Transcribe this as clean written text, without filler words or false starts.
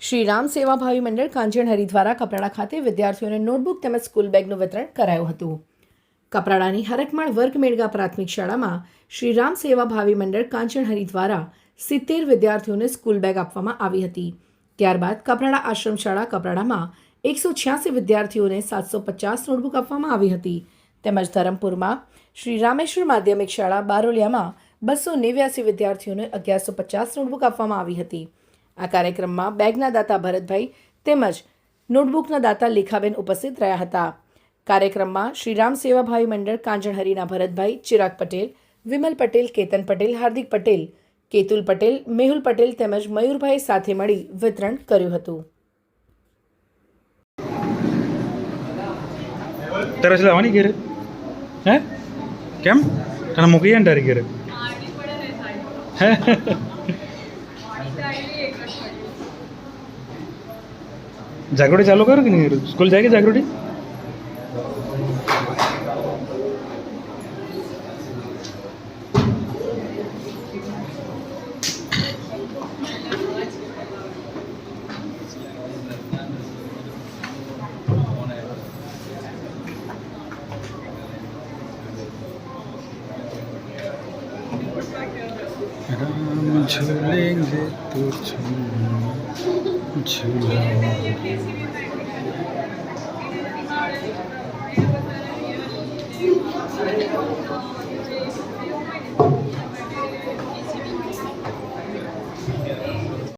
શ્રી રામ સેવાભાવી મંડળ કાંજણ હરી દ્વારા કપરાડા ખાતે વિદ્યાર્થીઓને નોટબુક તેમજ સ્કૂલ બેગનું વિતરણ કરાયું હતું. કપરાડાની હરકમાળ વર્ગ મેળગા પ્રાથમિક શાળામાં શ્રી રામ સેવાભાવી મંડળ કાંજણ હરી દ્વારા 70 વિદ્યાર્થીઓને સ્કૂલ બેગ આપવામાં આવી હતી. ત્યારબાદ કપરાડા આશ્રમ શાળા કપરાડામાં 186 વિદ્યાર્થીઓને 750 નોટબુક આપવામાં આવી હતી. તેમજ ધરમપુરમાં શ્રી રામેશ્વર માધ્યમિક શાળા બારોલિયામાં 289 વિદ્યાર્થીઓને 1150 નોટબુક આપવામાં આવી હતી. આ કાર્યક્રમમાં બેગના દાતા ભરતભાઈ તેમજ નોટબુકના દાતા લેખાબેન ઉપસ્થિત રહ્યા હતા. કાર્યક્રમમાં શ્રી રામ સેવાભાવી મંડળ કાંજણહરીના ભરતભાઈ, ચિરાગ પટેલ, વિમલ પટેલ, કેતન પટેલ, હાર્દિક પટેલ, કેતુલ પટેલ, મેહુલ પટેલ તેમજ મયુરભાઈ સાથે મળી વિતરણ કર્યું હતું. તારે છે આવવાની ઘેરે હે કેમ તને મૂકી જાય ને તારી ઘેરે જાગૃતિ ચાલુ કરો કે નહીં? સ્કૂલ જાય કે જાગૃતિ? राम झूलेंगे तो झूला